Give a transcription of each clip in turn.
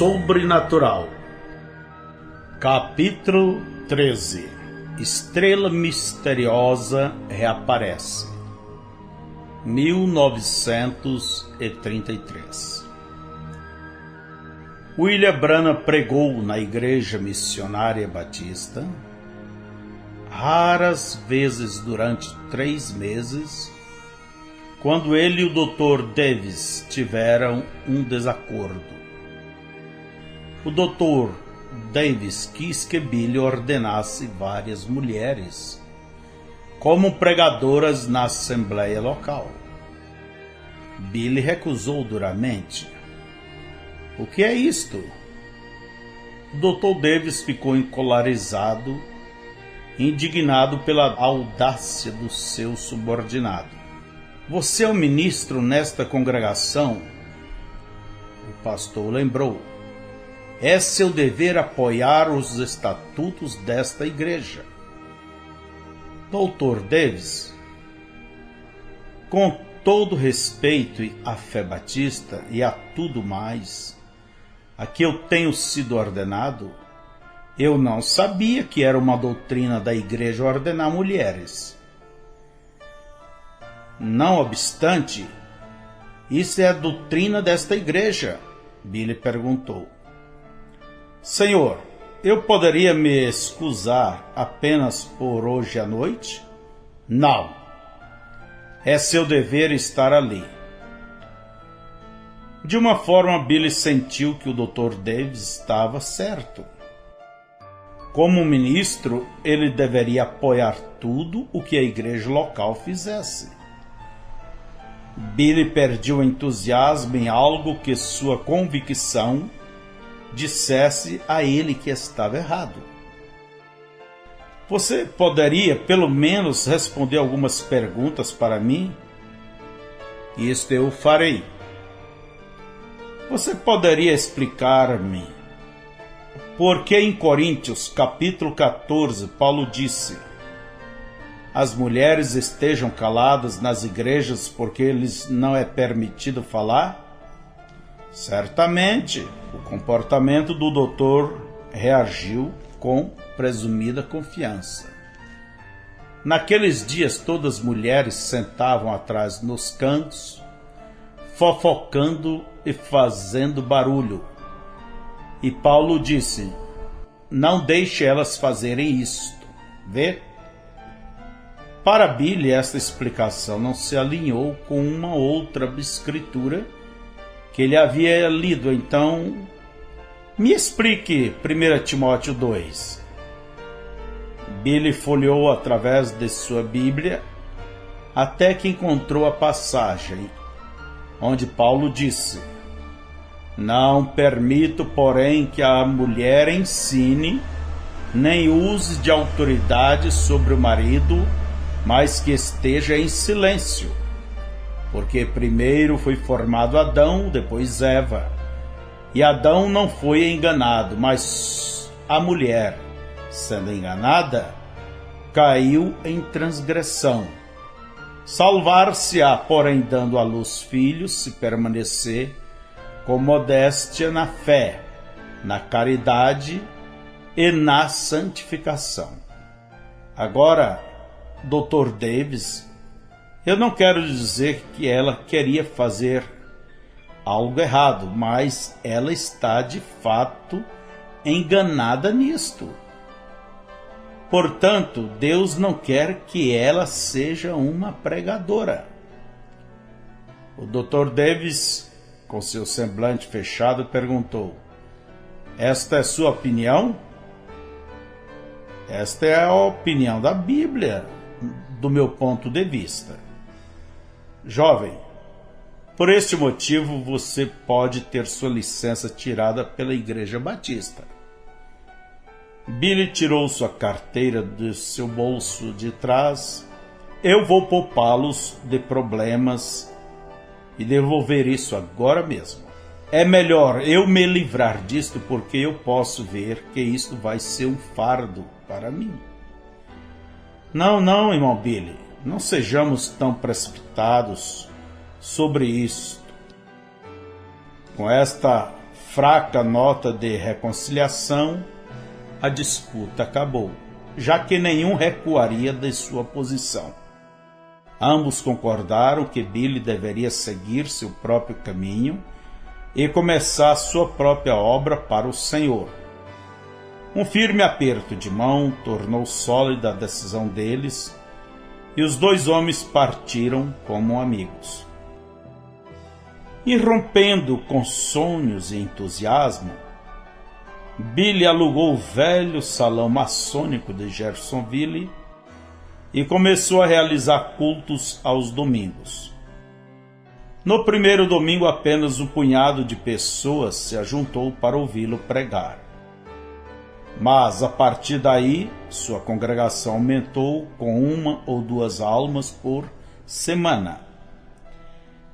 sobrenatural. Capítulo 13. Estrela misteriosa reaparece. 1933. William Branham pregou na Igreja Missionária Batista raras vezes durante 3 meses, quando ele e o Dr. Davis tiveram um desacordo. O Dr. Davis quis que Billy ordenasse várias mulheres como pregadoras na assembleia local. Billy recusou duramente. O que é isto? O Dr. Davis ficou encolarizado, indignado pela audácia do seu subordinado. Você é o ministro nesta congregação? O pastor lembrou. É seu dever apoiar os estatutos desta igreja. Dr. Davis, com todo respeito à fé batista e a tudo mais, a que eu tenho sido ordenado, eu não sabia que era uma doutrina da igreja ordenar mulheres. Não obstante, isso é a doutrina desta igreja, Billy perguntou. Senhor, eu poderia me excusar apenas por hoje à noite? Não. É seu dever estar ali. De uma forma, Billy sentiu que o Dr. Davis estava certo. Como ministro, ele deveria apoiar tudo o que a igreja local fizesse. Billy perdeu o entusiasmo em algo que sua convicção dissesse a ele que estava errado. Você poderia, pelo menos, responder algumas perguntas para mim? Isto eu farei. Você poderia explicar-me por que em Coríntios, capítulo 14, Paulo disse: as mulheres estejam caladas nas igrejas porque lhes não é permitido falar? Certamente, o comportamento do doutor reagiu com presumida confiança. Naqueles dias, todas as mulheres sentavam atrás nos cantos, fofocando e fazendo barulho. E Paulo disse: não deixe elas fazerem isto. Vê? Para Billy, esta explicação não se alinhou com uma outra escritura que ele havia lido. Então, me explique 1 Timóteo 2. Billy folheou através de sua Bíblia até que encontrou a passagem onde Paulo disse: não permito, porém, que a mulher ensine, nem use de autoridade sobre o marido, mas que esteja em silêncio. Porque primeiro foi formado Adão, depois Eva. E Adão não foi enganado, mas a mulher, sendo enganada, caiu em transgressão. Salvar-se-á, porém, dando à luz filhos, se permanecer com modéstia na fé, na caridade e na santificação. Agora, Dr. Davis, eu não quero dizer que ela queria fazer algo errado, mas ela está de fato enganada nisto. Portanto, Deus não quer que ela seja uma pregadora. O Dr. Davis, com seu semblante fechado, perguntou: esta é sua opinião? Esta é a opinião da Bíblia, do meu ponto de vista. Jovem, por este motivo você pode ter sua licença tirada pela Igreja Batista. Billy tirou sua carteira do seu bolso de trás. Eu vou poupá-los de problemas e devolver isso agora mesmo. É melhor eu me livrar disto, porque eu posso ver que isto vai ser um fardo para mim. Não, irmão Billy, não sejamos tão precipitados sobre isto. Com esta fraca nota de reconciliação, a disputa acabou, já que nenhum recuaria de sua posição. Ambos concordaram que Billy deveria seguir seu próprio caminho e começar sua própria obra para o Senhor. Um firme aperto de mão tornou sólida a decisão deles e os dois homens partiram como amigos. Irrompendo com sonhos e entusiasmo, Billy alugou o velho salão maçônico de Jeffersonville e começou a realizar cultos aos domingos. No primeiro domingo, apenas um punhado de pessoas se ajuntou para ouvi-lo pregar. Mas, a partir daí, sua congregação aumentou com 1 ou 2 almas por semana.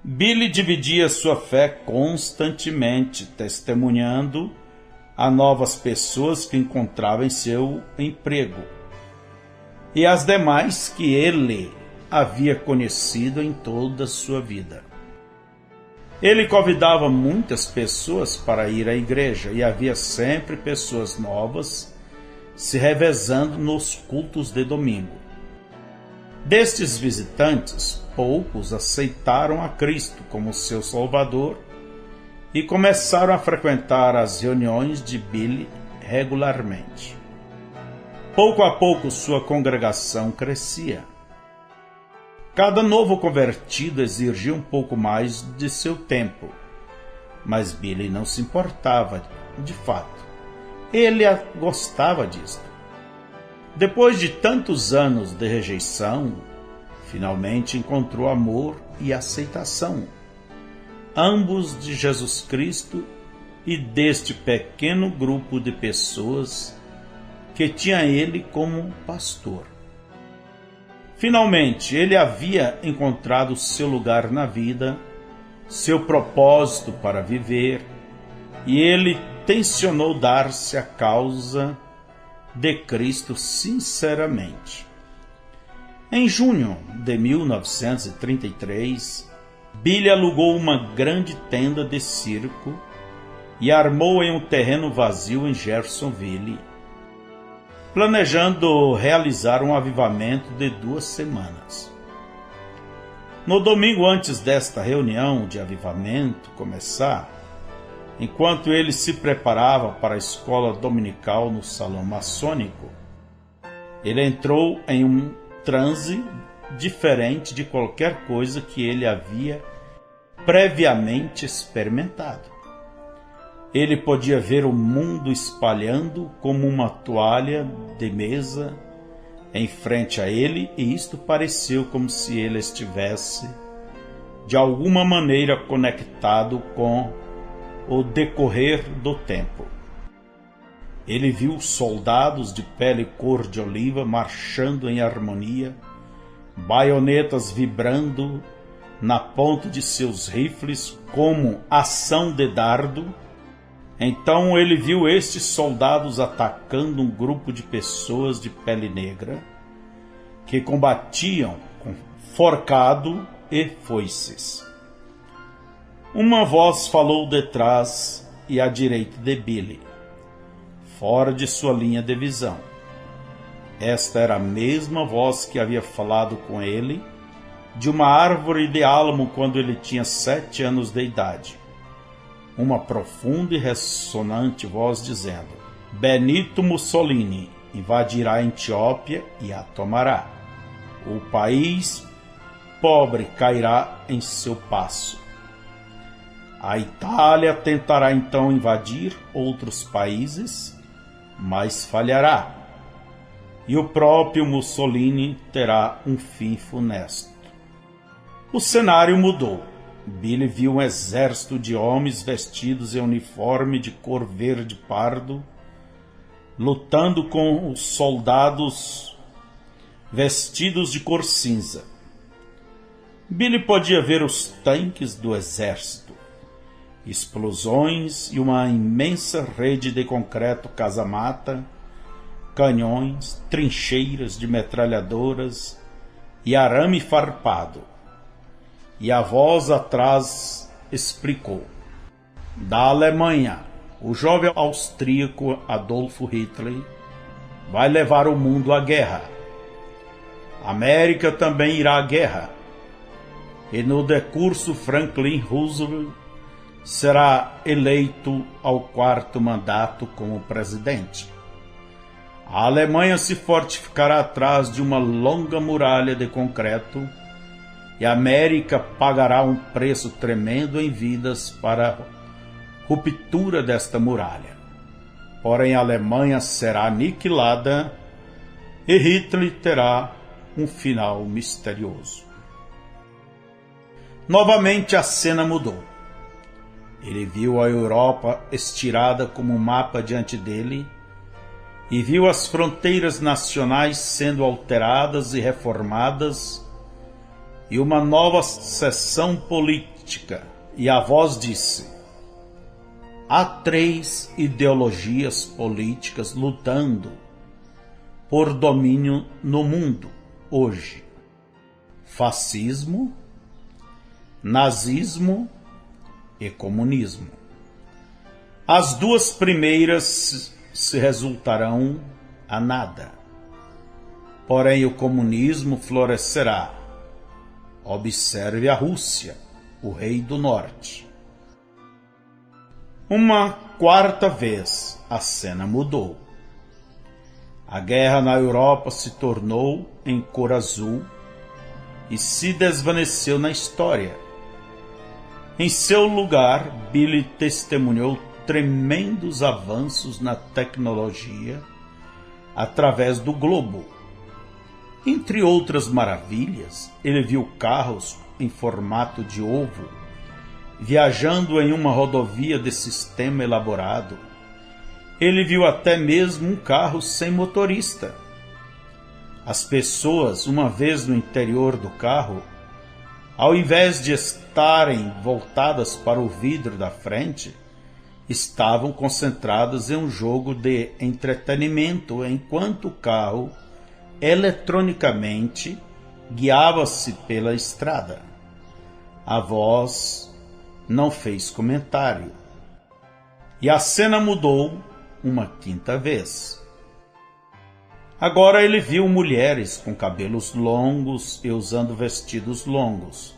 Billy dividia sua fé constantemente, testemunhando a novas pessoas que encontrava em seu emprego e as demais que ele havia conhecido em toda a sua vida. Ele convidava muitas pessoas para ir à igreja e havia sempre pessoas novas se revezando nos cultos de domingo. Destes visitantes, poucos aceitaram a Cristo como seu Salvador e começaram a frequentar as reuniões de Billy regularmente. Pouco a pouco sua congregação crescia. Cada novo convertido exigia um pouco mais de seu tempo, mas Billy não se importava, de fato. Ele gostava disto. Depois de tantos anos de rejeição, finalmente encontrou amor e aceitação, ambos de Jesus Cristo e deste pequeno grupo de pessoas que tinha ele como pastor. Finalmente, ele havia encontrado seu lugar na vida, seu propósito para viver, e ele tencionou dar-se à causa de Cristo sinceramente. Em junho de 1933, Billy alugou uma grande tenda de circo e armou em um terreno vazio em Jeffersonville, planejando realizar um avivamento de 2 semanas. No domingo antes desta reunião de avivamento começar, enquanto ele se preparava para a escola dominical no salão maçônico, ele entrou em um transe diferente de qualquer coisa que ele havia previamente experimentado. Ele podia ver o mundo espalhando como uma toalha de mesa em frente a ele, e isto pareceu como se ele estivesse, de alguma maneira, conectado com o decorrer do tempo. Ele viu soldados de pele cor de oliva marchando em harmonia, baionetas vibrando na ponta de seus rifles como ação de dardo. Então ele viu estes soldados atacando um grupo de pessoas de pele negra que combatiam com forcado e foices. Uma voz falou detrás e à direita de Billy, fora de sua linha de visão. Esta era a mesma voz que havia falado com ele de uma árvore de álamo quando ele tinha 7 anos de idade. Uma profunda e ressonante voz dizendo: Benito Mussolini invadirá a Etiópia e a tomará. O país pobre cairá em seu passo. A Itália tentará então invadir outros países, mas falhará. E o próprio Mussolini terá um fim funesto. O cenário mudou. Billy viu um exército de homens vestidos em uniforme de cor verde pardo, lutando com os soldados vestidos de cor cinza. Billy podia ver os tanques do exército, explosões e uma imensa rede de concreto casamata, canhões, trincheiras de metralhadoras e arame farpado. E a voz atrás explicou: da Alemanha, o jovem austríaco Adolf Hitler vai levar o mundo à guerra. A América também irá à guerra. E no decurso Franklin Roosevelt será eleito ao 4º mandato como presidente. A Alemanha se fortificará atrás de uma longa muralha de concreto e a América pagará um preço tremendo em vidas para a ruptura desta muralha. Porém, a Alemanha será aniquilada e Hitler terá um final misterioso. Novamente a cena mudou. Ele viu a Europa estirada como um mapa diante dele e viu as fronteiras nacionais sendo alteradas e reformadas e uma nova seção política. E a voz disse: há 3 ideologias políticas lutando por domínio no mundo hoje: fascismo, nazismo e comunismo. As 2 primeiras se resultarão a nada. Porém, o comunismo florescerá. Observe a Rússia, o rei do norte. Uma 4ª vez a cena mudou. A guerra na Europa se tornou em cor azul e se desvaneceu na história. Em seu lugar, Billy testemunhou tremendos avanços na tecnologia através do globo. Entre outras maravilhas, ele viu carros em formato de ovo, viajando em uma rodovia de sistema elaborado. Ele viu até mesmo um carro sem motorista. As pessoas, uma vez no interior do carro, ao invés de estarem voltadas para o vidro da frente, estavam concentradas em um jogo de entretenimento, enquanto o carro, eletronicamente, guiava-se pela estrada. A voz não fez comentário. E a cena mudou uma 5ª vez. Agora ele viu mulheres com cabelos longos e usando vestidos longos,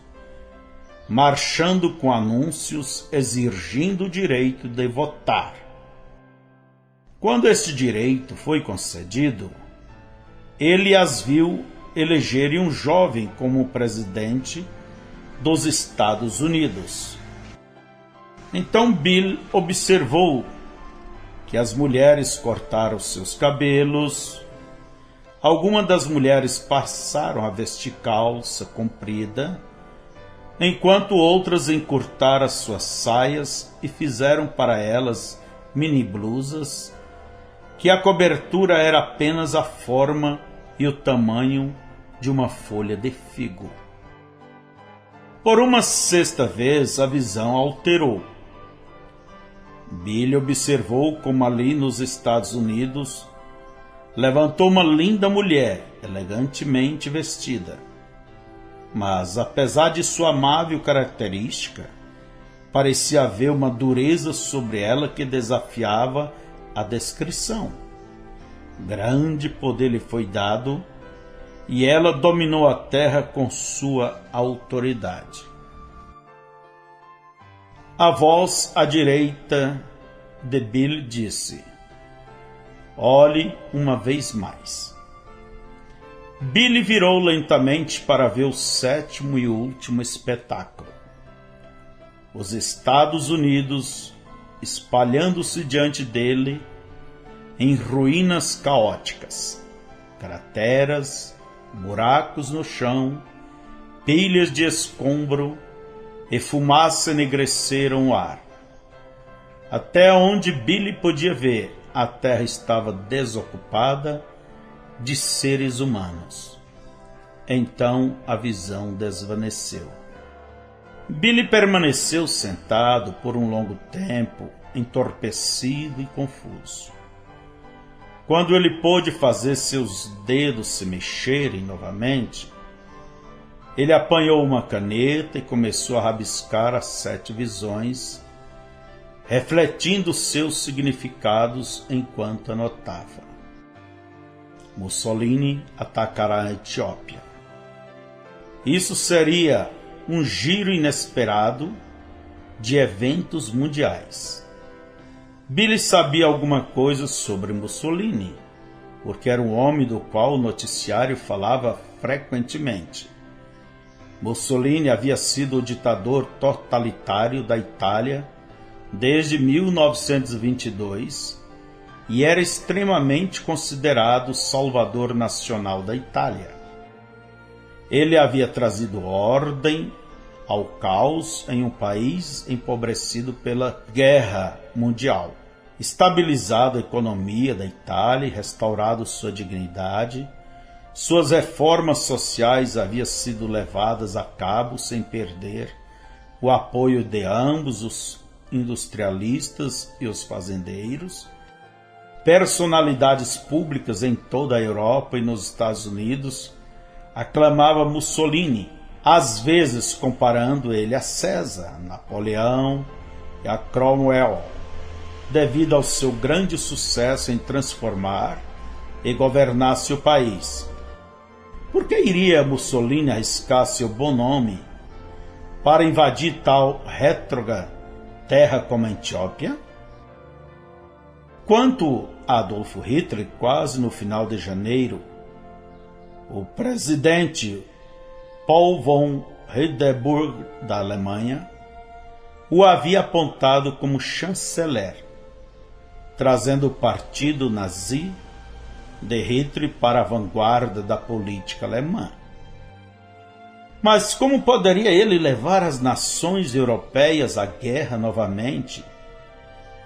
marchando com anúncios exigindo o direito de votar. Quando este direito foi concedido, ele as viu elegerem um jovem como presidente dos Estados Unidos. Então Bill observou que as mulheres cortaram seus cabelos. Algumas das mulheres passaram a vestir calça comprida, enquanto outras encurtaram as suas saias e fizeram para elas mini blusas, que a cobertura era apenas a forma e o tamanho de uma folha de figo. Por uma 6ª vez a visão alterou. Billy observou como ali nos Estados Unidos levantou uma linda mulher, elegantemente vestida. Mas, apesar de sua amável característica, parecia haver uma dureza sobre ela que desafiava a descrição. Grande poder lhe foi dado, e ela dominou a terra com sua autoridade. A voz à direita de Bill disse: olhe uma vez mais. Billy virou lentamente para ver o 7º e último espetáculo. Os Estados Unidos, espalhando-se diante dele em ruínas caóticas, crateras, buracos no chão, pilhas de escombro e fumaça enegreceram o ar. Até onde Billy podia ver, a terra estava desocupada de seres humanos. Então a visão desvaneceu. Billy permaneceu sentado por um longo tempo, entorpecido e confuso. Quando ele pôde fazer seus dedos se mexerem novamente, ele apanhou uma caneta e começou a rabiscar as 7 visões, refletindo seus significados enquanto anotava. Mussolini atacará a Etiópia. Isso seria um giro inesperado de eventos mundiais. Billy sabia alguma coisa sobre Mussolini, porque era um homem do qual o noticiário falava frequentemente. Mussolini havia sido o ditador totalitário da Itália desde 1922 e era extremamente considerado salvador nacional da Itália. Ele havia trazido ordem ao caos em um país empobrecido pela guerra mundial, estabilizado a economia da Itália e restaurado sua dignidade. Suas reformas sociais haviam sido levadas a cabo sem perder o apoio de ambos os industrialistas e os fazendeiros. Personalidades públicas em toda a Europa e nos Estados Unidos aclamavam Mussolini, às vezes comparando ele a César, Napoleão e a Cromwell, devido ao seu grande sucesso em transformar e governar seu país. Por que iria Mussolini arriscar seu bom nome para invadir tal rétrograda terra como a Etiópia? Quanto a Adolf Hitler, quase no final de janeiro, o presidente Paul von Hindenburg da Alemanha o havia apontado como chanceler, trazendo o partido nazi de Hitler para a vanguarda da política alemã. Mas como poderia ele levar as nações europeias à guerra novamente,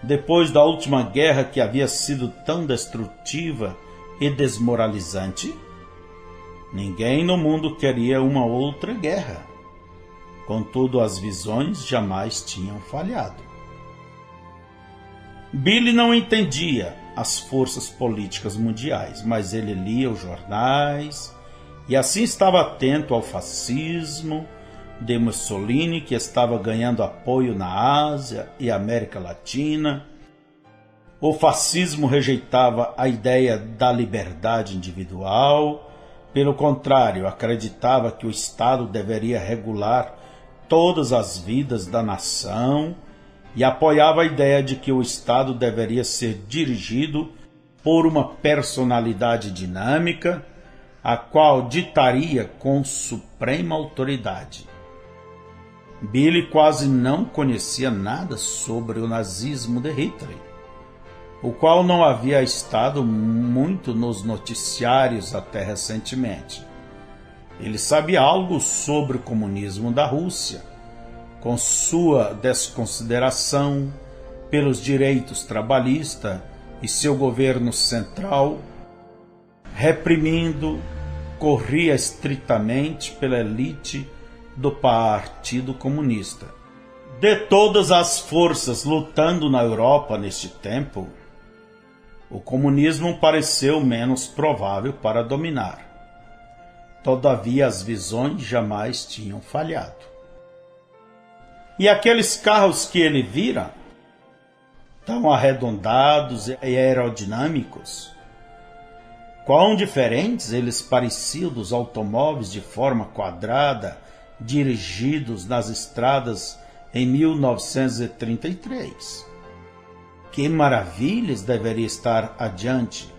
depois da última guerra que havia sido tão destrutiva e desmoralizante? Ninguém no mundo queria uma outra guerra. Contudo, as visões jamais tinham falhado. Billy não entendia as forças políticas mundiais, mas ele lia os jornais e assim estava atento ao fascismo de Mussolini, que estava ganhando apoio na Ásia e América Latina. O fascismo rejeitava a ideia da liberdade individual. Pelo contrário, acreditava que o Estado deveria regular todas as vidas da nação e apoiava a ideia de que o Estado deveria ser dirigido por uma personalidade dinâmica, a qual ditaria com suprema autoridade. Billy quase não conhecia nada sobre o nazismo de Hitler, o qual não havia estado muito nos noticiários até recentemente. Ele sabia algo sobre o comunismo da Rússia, com sua desconsideração pelos direitos trabalhistas e seu governo central, reprimindo, corria estritamente pela elite do Partido Comunista. De todas as forças lutando na Europa neste tempo, o comunismo pareceu menos provável para dominar. Todavia, as visões jamais tinham falhado. E aqueles carros que ele vira, tão arredondados e aerodinâmicos, quão diferentes eles pareciam dos automóveis de forma quadrada dirigidos nas estradas em 1933. Que maravilhas deveria estar adiante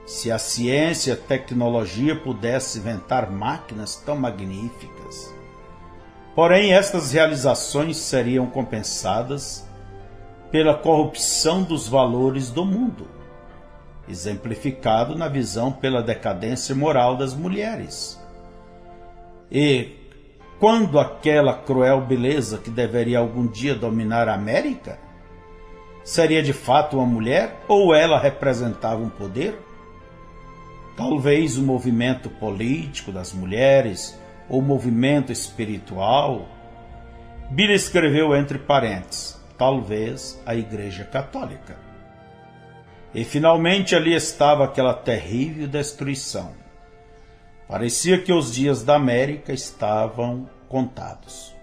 se a ciência e a tecnologia pudessem inventar máquinas tão magníficas. Porém, estas realizações seriam compensadas pela corrupção dos valores do mundo, exemplificado na visão pela decadência moral das mulheres. E quando aquela cruel beleza que deveria algum dia dominar a América seria de fato uma mulher ou ela representava um poder? Talvez o movimento político das mulheres ou movimento espiritual. Billy escreveu entre parênteses, talvez a Igreja Católica. E finalmente ali estava aquela terrível destruição. Parecia que os dias da América estavam contados.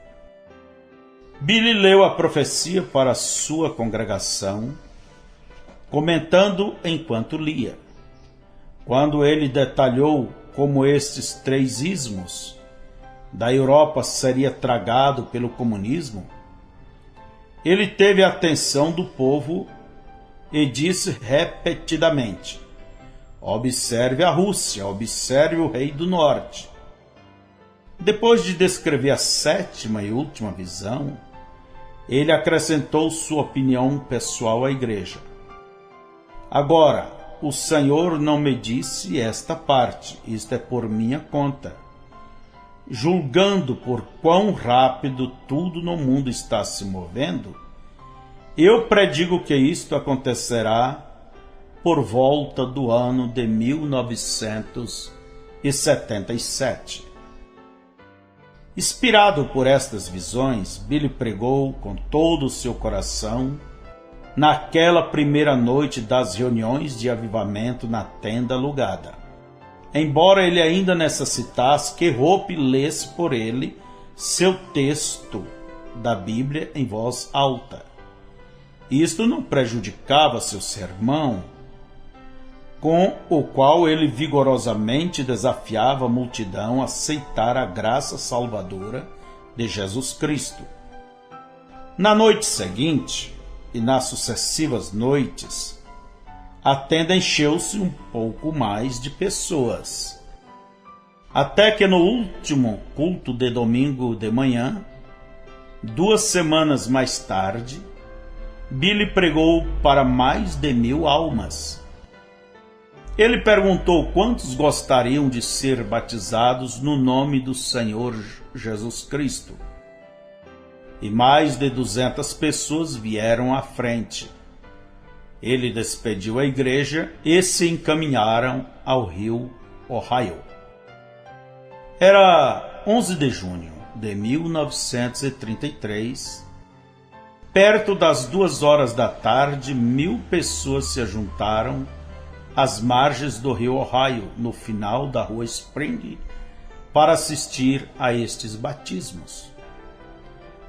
Billy leu a profecia para sua congregação, comentando enquanto lia. Quando ele detalhou como estes 3 ismos da Europa seria tragado pelo comunismo, ele teve a atenção do povo e disse repetidamente: observe a Rússia, observe o rei do norte. Depois de descrever a 7ª e última visão, ele acrescentou sua opinião pessoal à igreja. Agora, o Senhor não me disse esta parte, isto é por minha conta. Julgando por quão rápido tudo no mundo está se movendo, eu predigo que isto acontecerá por volta do ano de 1977. Inspirado por estas visões, Billy pregou com todo o seu coração naquela primeira noite das reuniões de avivamento na tenda alugada. Embora ele ainda necessitasse que Hope lesse por ele seu texto da Bíblia em voz alta. Isto não prejudicava seu sermão, com o qual ele vigorosamente desafiava a multidão a aceitar a graça salvadora de Jesus Cristo. Na noite seguinte e nas sucessivas noites, a tenda encheu-se um pouco mais de pessoas, até que no último culto de domingo de manhã, 2 semanas mais tarde, Billy pregou para mais de 1000 almas. Ele perguntou quantos gostariam de ser batizados no nome do Senhor Jesus Cristo. E mais de 200 pessoas vieram à frente. Ele despediu a igreja e se encaminharam ao rio Ohio. Era 11 de junho de 1933. Perto das 2 horas da tarde, 1000 pessoas se juntaram às margens do rio Ohio, no final da rua Spring, para assistir a estes batismos.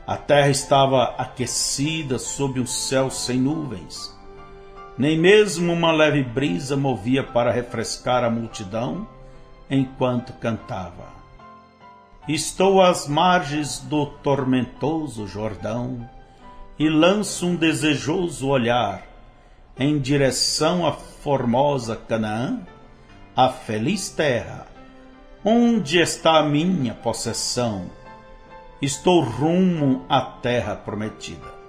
A terra estava aquecida sob um céu sem nuvens. Nem mesmo uma leve brisa movia para refrescar a multidão enquanto cantava: estou às margens do tormentoso Jordão e lanço um desejoso olhar em direção à formosa Canaã, a feliz terra, onde está a minha possessão. Estou rumo à terra prometida.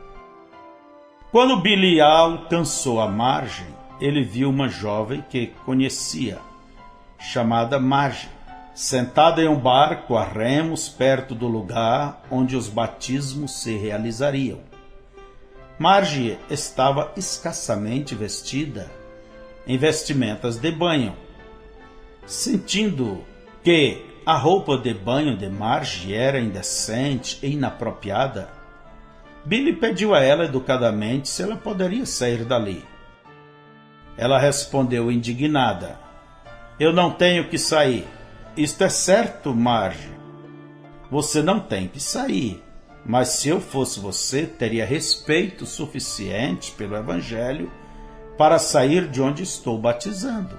Quando Billy alcançou a margem, ele viu uma jovem que conhecia, chamada Marge, sentada em um barco a remos perto do lugar onde os batismos se realizariam. Marge estava escassamente vestida em vestimentas de banho. Sentindo que a roupa de banho de Marge era indecente e inapropriada, Billy pediu a ela educadamente se ela poderia sair dali. Ela respondeu indignada: eu não tenho que sair. Isto é certo, Marge. Você não tem que sair. Mas se eu fosse você, teria respeito suficiente pelo Evangelho para sair de onde estou batizando.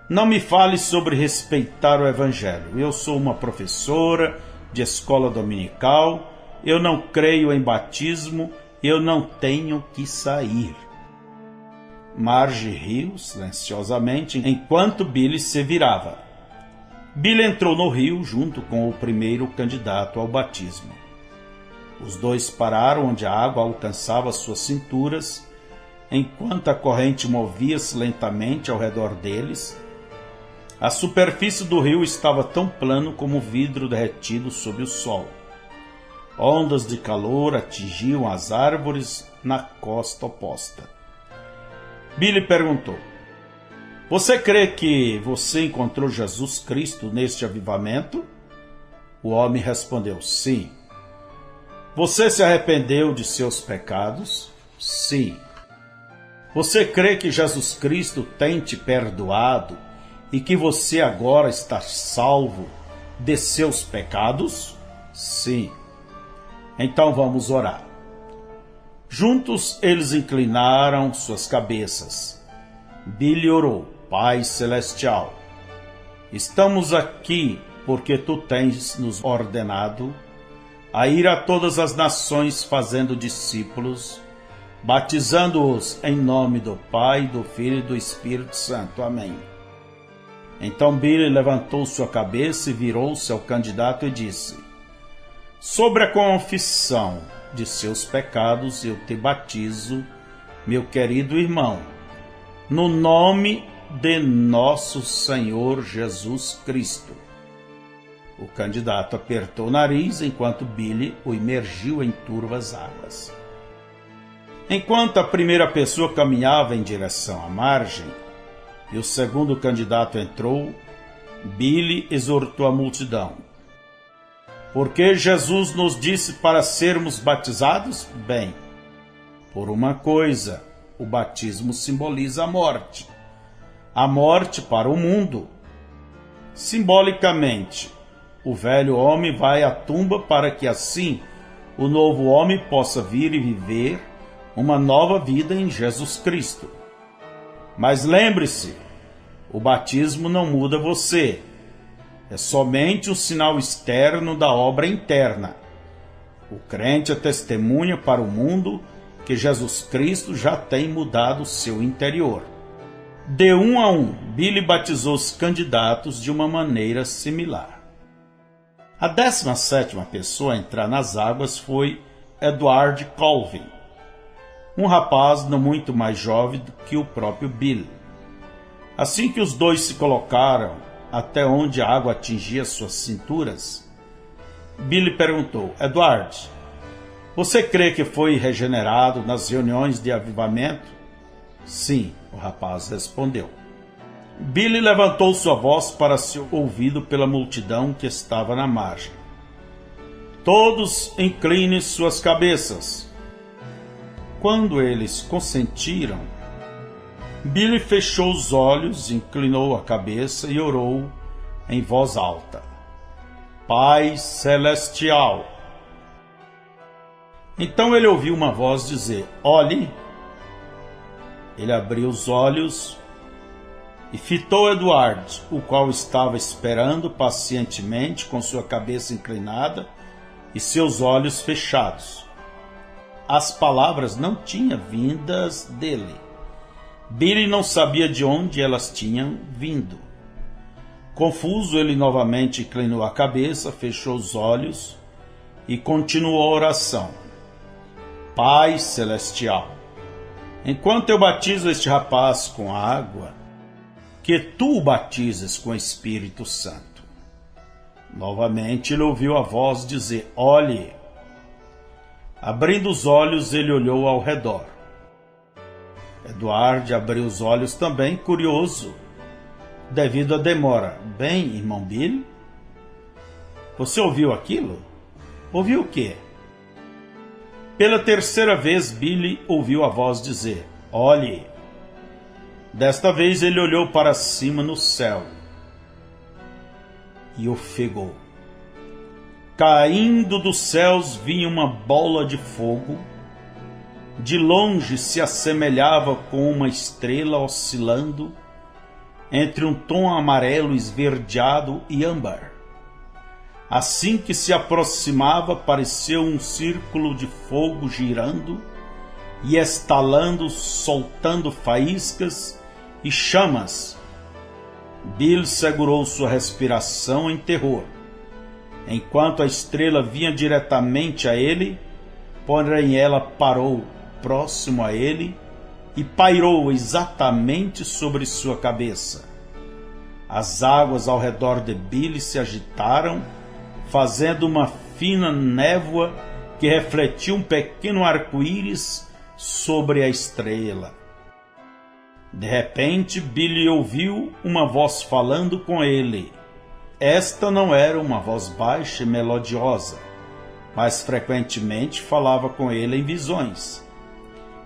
Não me fale sobre respeitar o Evangelho. Eu sou uma professora de escola dominical, eu não creio em batismo, eu não tenho que sair. Marge riu silenciosamente enquanto Billy se virava. Billy entrou no rio junto com o primeiro candidato ao batismo. Os dois pararam onde a água alcançava suas cinturas, enquanto a corrente movia-se lentamente ao redor deles. A superfície do rio estava tão plano como vidro derretido sob o sol. Ondas de calor atingiam as árvores na costa oposta. Billy perguntou: você crê que você encontrou Jesus Cristo neste avivamento? O homem respondeu: sim. Você se arrependeu de seus pecados? Sim. Você crê que Jesus Cristo tem te perdoado e que você agora está salvo de seus pecados? Sim. Então vamos orar. Juntos eles inclinaram suas cabeças. Billy orou: Pai Celestial, estamos aqui porque Tu tens nos ordenado a ir a todas as nações fazendo discípulos, batizando-os em nome do Pai, do Filho e do Espírito Santo. Amém. Então Billy levantou sua cabeça e virou-se ao candidato e disse: sobre a confissão de seus pecados eu te batizo, meu querido irmão, no nome de nosso Senhor Jesus Cristo. O candidato apertou o nariz enquanto Billy o imergiu em turvas águas. Enquanto a primeira pessoa caminhava em direção à margem e o segundo candidato entrou, Billy exortou a multidão: porque Jesus nos disse para sermos batizados? Bem, por uma coisa, o batismo simboliza a morte para o mundo. Simbolicamente, o velho homem vai à tumba para que assim o novo homem possa vir e viver uma nova vida em Jesus Cristo. Mas lembre-se, o batismo não muda você. É somente um sinal externo da obra interna. O crente é testemunha para o mundo que Jesus Cristo já tem mudado o seu interior. De um a um, Billy batizou os candidatos de uma maneira similar. A 17ª pessoa a entrar nas águas foi Edward Colvin, um rapaz não muito mais jovem do que o próprio Billy. Assim que os dois se colocaram até onde a água atingia suas cinturas, Billy perguntou: Edward, você crê que foi regenerado nas reuniões de avivamento? Sim, o rapaz respondeu. Billy levantou sua voz para ser ouvido pela multidão que estava na margem. Todos inclinem suas cabeças. Quando eles consentiram, Billy fechou os olhos, inclinou a cabeça e orou em voz alta: Pai Celestial. Então ele ouviu uma voz dizer: olhe. Ele abriu os olhos e fitou Edward, o qual estava esperando pacientemente com sua cabeça inclinada e seus olhos fechados. As palavras não tinham vindas dele. Billy não sabia de onde elas tinham vindo. Confuso, ele novamente inclinou a cabeça, fechou os olhos e continuou a oração: Pai Celestial, enquanto eu batizo este rapaz com água, que tu o batizes com o Espírito Santo. Novamente ele ouviu a voz dizer: olhe. Abrindo os olhos, ele olhou ao redor. Edward abriu os olhos também, curioso, devido à demora. Bem, irmão Billy, você ouviu aquilo? Ouviu o quê? Pela terceira vez, Billy ouviu a voz dizer: olhe. Desta vez ele olhou para cima no céu e ofegou. Caindo dos céus vinha uma bola de fogo. De longe se assemelhava com uma estrela oscilando entre um tom amarelo esverdeado e âmbar. Assim que se aproximava, pareceu um círculo de fogo girando e estalando, soltando faíscas e chamas. Bill segurou sua respiração em terror, enquanto a estrela vinha diretamente a ele, porém ela parou próximo a ele e pairou exatamente sobre sua cabeça. As águas ao redor de Billy se agitaram, fazendo uma fina névoa que refletia um pequeno arco-íris sobre a estrela. De repente, Billy ouviu uma voz falando com ele. Esta não era uma voz baixa e melodiosa, mas frequentemente falava com ele em visões.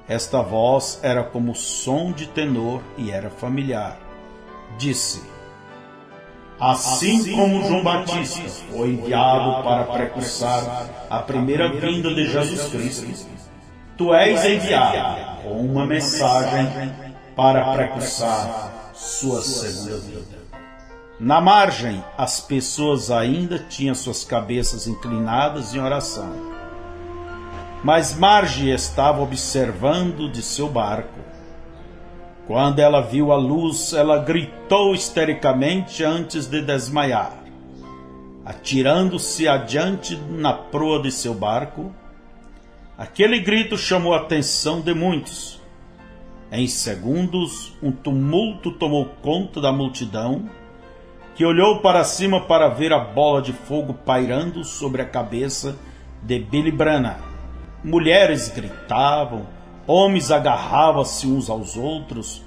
Esta voz era como som de tenor e era familiar. Disse: Assim como João Batista foi enviado para precursar a primeira vinda de Jesus Cristo, tu és enviado com uma mensagem para precursar sua segunda vinda. Na margem, as pessoas ainda tinham suas cabeças inclinadas em oração. Mas Marge estava observando de seu barco. Quando ela viu a luz, ela gritou histericamente antes de desmaiar. Atirando-se adiante na proa de seu barco, aquele grito chamou a atenção de muitos. Em segundos, um tumulto tomou conta da multidão, que olhou para cima para ver a bola de fogo pairando sobre a cabeça de Billy Branham. Mulheres gritavam, homens agarravam-se uns aos outros,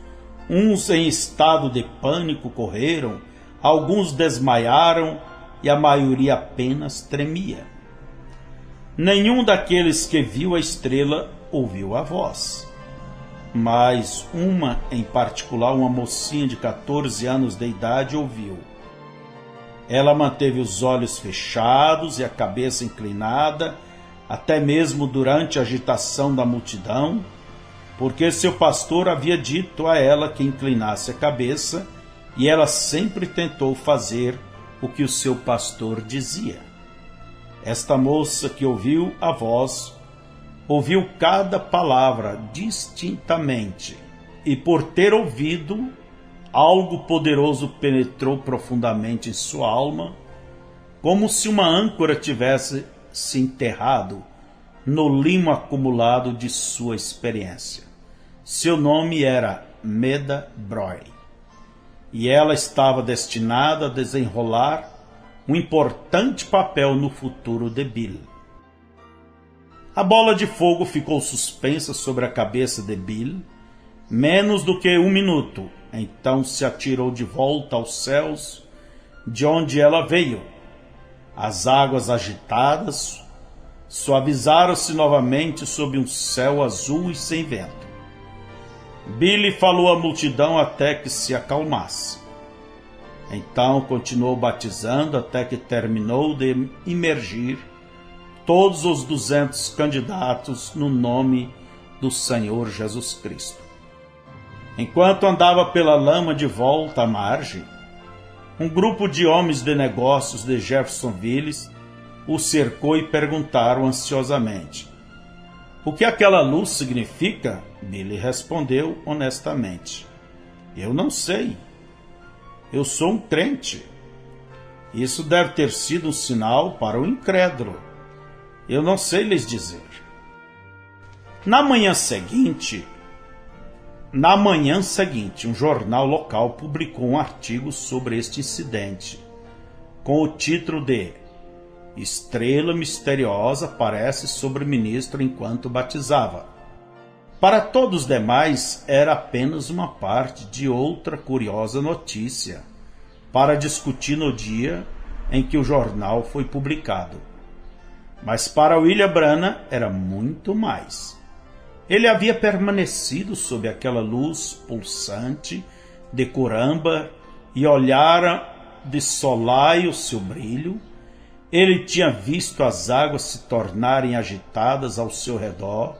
uns em estado de pânico correram, alguns desmaiaram e a maioria apenas tremia. Nenhum daqueles que viu a estrela ouviu a voz. Mas uma em particular, uma mocinha de 14 anos de idade, ouviu. Ela manteve os olhos fechados e a cabeça inclinada, até mesmo durante a agitação da multidão, porque seu pastor havia dito a ela que inclinasse a cabeça, e ela sempre tentou fazer o que o seu pastor dizia. Esta moça que ouviu a voz, ouviu cada palavra distintamente, e por ter ouvido, algo poderoso penetrou profundamente em sua alma, como se uma âncora tivesse se enterrado no limo acumulado de sua experiência. Seu nome era Meda Broy, e ela estava destinada a desenrolar um importante papel no futuro de Bill. A bola de fogo ficou suspensa sobre a cabeça de Bill menos do que 1 minuto. Então se atirou de volta aos céus, de onde ela veio. As águas agitadas suavizaram-se novamente sob um céu azul e sem vento. Billy falou à multidão até que se acalmasse. Então continuou batizando até que terminou de imergir todos os 200 candidatos no nome do Senhor Jesus Cristo. Enquanto andava pela lama de volta à margem, um grupo de homens de negócios de Jeffersonville o cercou e perguntaram ansiosamente: "O que aquela luz significa?" Billy respondeu honestamente: "Eu não sei. Eu sou um crente. Isso deve ter sido um sinal para o incrédulo. Eu não sei lhes dizer." Na manhã seguinte, um jornal local publicou um artigo sobre este incidente, com o título de "Estrela misteriosa aparece sobre o ministro enquanto batizava." Para todos os demais, era apenas uma parte de outra curiosa notícia para discutir no dia em que o jornal foi publicado. Mas para William Branham era muito mais. Ele havia permanecido sob aquela luz pulsante de coramba e olhara de solaio seu brilho. Ele tinha visto as águas se tornarem agitadas ao seu redor.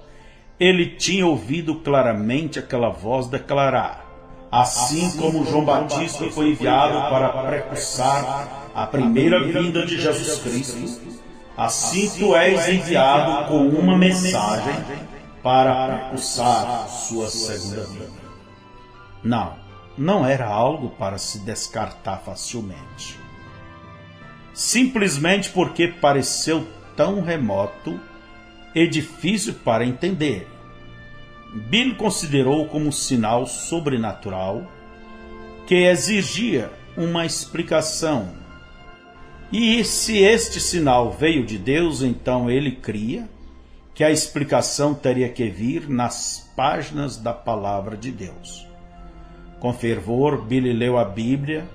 Ele tinha ouvido claramente aquela voz declarar: "Assim como João Batista foi enviado para precursar a primeira vinda de Jesus Cristo, assim tu és enviado com uma mensagem para precursar sua segunda vinda." Não era algo para se descartar facilmente. Simplesmente porque pareceu tão remoto e difícil para entender. Bill considerou como um sinal sobrenatural que exigia uma explicação. E se este sinal veio de Deus, então ele cria que a explicação teria que vir nas páginas da palavra de Deus. Com fervor, Billy leu a Bíblia,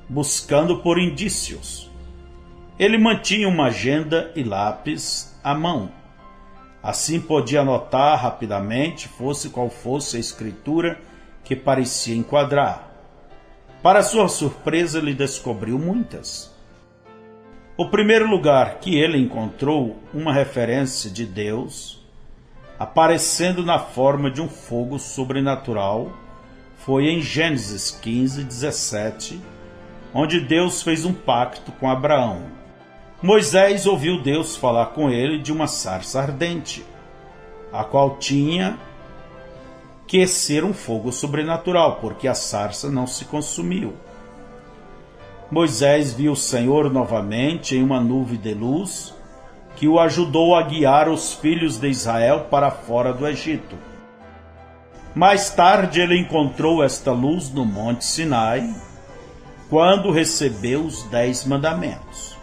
buscando por indícios. Ele mantinha uma agenda e lápis à mão. Assim podia anotar rapidamente, fosse qual fosse a escritura que parecia enquadrar. Para sua surpresa, ele descobriu muitas. O primeiro lugar que ele encontrou uma referência de Deus, aparecendo na forma de um fogo sobrenatural, foi em Gênesis 15, 17, onde Deus fez um pacto com Abraão. Moisés ouviu Deus falar com ele de uma sarça ardente, a qual tinha que ser um fogo sobrenatural, porque a sarça não se consumiu. Moisés viu o Senhor novamente em uma nuvem de luz, que o ajudou a guiar os filhos de Israel para fora do Egito. Mais tarde ele encontrou esta luz no Monte Sinai, quando recebeu os 10 mandamentos.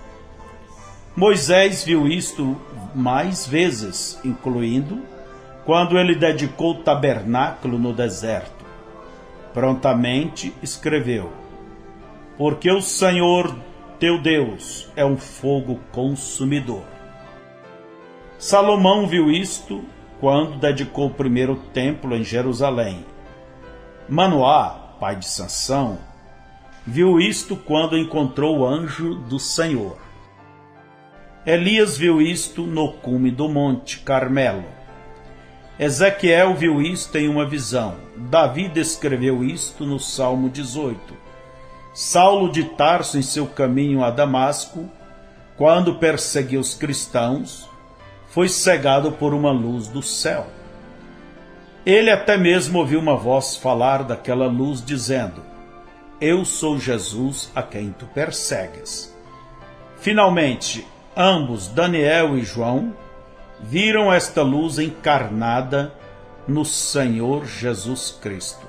Moisés viu isto mais vezes, incluindo quando ele dedicou o tabernáculo no deserto. Prontamente escreveu: porque o Senhor teu Deus é um fogo consumidor. Salomão viu isto quando dedicou o primeiro templo em Jerusalém. Manoá, pai de Sansão, viu isto quando encontrou o anjo do Senhor. Elias viu isto no cume do Monte Carmelo. Ezequiel viu isto em uma visão. Davi descreveu isto no Salmo 18. Saulo de Tarso, em seu caminho a Damasco, quando perseguiu os cristãos, foi cegado por uma luz do céu. Ele até mesmo ouviu uma voz falar daquela luz, dizendo: eu sou Jesus a quem tu persegues. Finalmente, ambos, Daniel e João, viram esta luz encarnada no Senhor Jesus Cristo.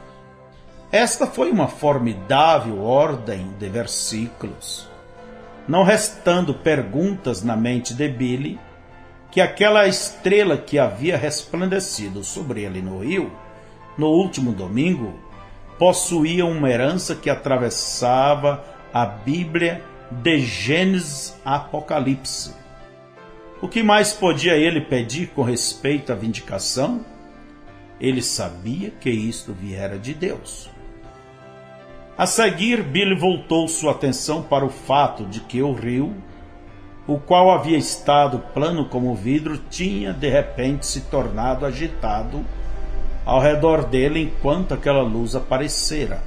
Esta foi uma formidável ordem de versículos, não restando perguntas na mente de Billy, que aquela estrela que havia resplandecido sobre ele no rio, no último domingo, possuía uma herança que atravessava a Bíblia de Gênesis a Apocalipse. O que mais podia ele pedir com respeito à vindicação? Ele sabia que isto viera de Deus. A seguir, Billy voltou sua atenção para o fato de que o rio, o qual havia estado plano como vidro, tinha de repente se tornado agitado ao redor dele enquanto aquela luz aparecera.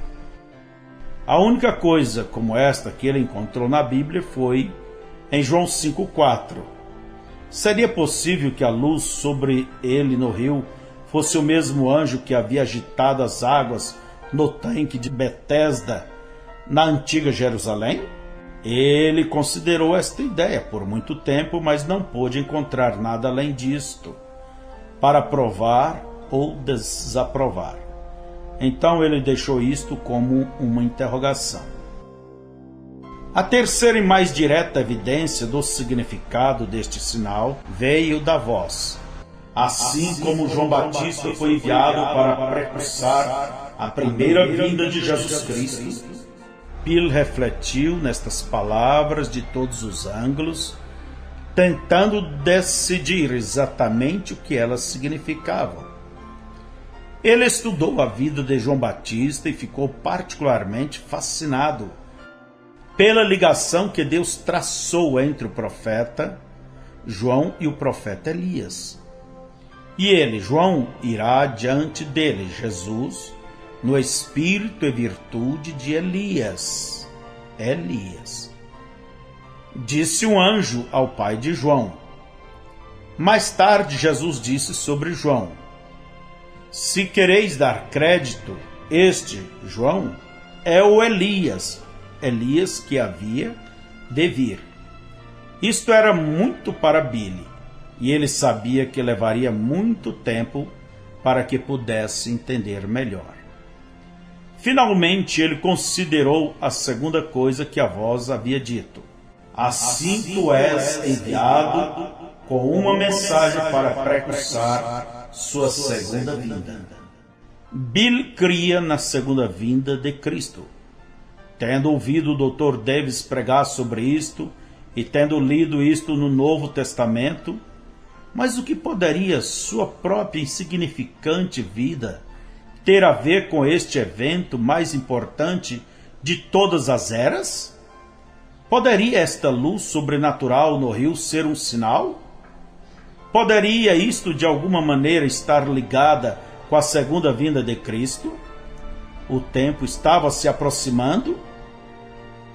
A única coisa como esta que ele encontrou na Bíblia foi em João 5,4. Seria possível que a luz sobre ele no rio fosse o mesmo anjo que havia agitado as águas no tanque de Betesda, na antiga Jerusalém? Ele considerou esta ideia por muito tempo, mas não pôde encontrar nada além disto para provar ou desaprovar. Então ele deixou isto como uma interrogação. A terceira e mais direta evidência do significado deste sinal veio da voz. Assim como João Batista foi enviado para precursar a primeira vinda de Jesus Cristo, Bill refletiu nestas palavras de todos os ângulos, tentando decidir exatamente o que elas significavam. Ele estudou a vida de João Batista e ficou particularmente fascinado pela ligação que Deus traçou entre o profeta João e o profeta Elias. E ele, João, irá diante dele, Jesus, no espírito e virtude de Elias. Disse um anjo ao pai de João. Mais tarde, Jesus disse sobre João: se quereis dar crédito, este, João, é o Elias que havia de vir. Isto era muito para Billy, e ele sabia que levaria muito tempo para que pudesse entender melhor. Finalmente ele considerou a segunda coisa que a voz havia dito. Assim tu és enviado com uma mensagem para precursar sua segunda vinda. Bill cria na segunda vinda de Cristo. Tendo ouvido o Dr. Davis pregar sobre isto e tendo lido isto no Novo Testamento, mas o que poderia sua própria insignificante vida ter a ver com este evento mais importante de todas as eras? Poderia esta luz sobrenatural no rio ser um sinal? Poderia isto de alguma maneira estar ligada com a segunda vinda de Cristo? O tempo estava se aproximando?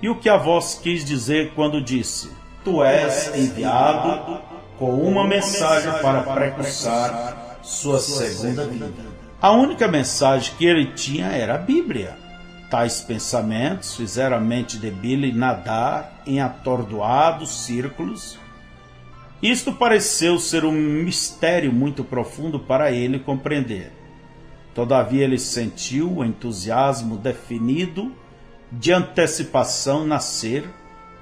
E o que a voz quis dizer quando disse: Tu és enviado com uma mensagem para precursar sua segunda vinda? A única mensagem que ele tinha era a Bíblia. Tais pensamentos fizeram a mente de Billy nadar em atordoados círculos. Isto pareceu ser um mistério muito profundo para ele compreender. Todavia ele sentiu o entusiasmo definido de antecipação nascer,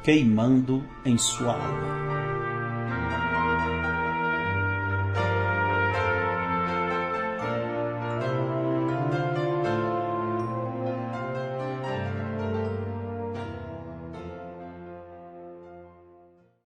queimando em sua alma.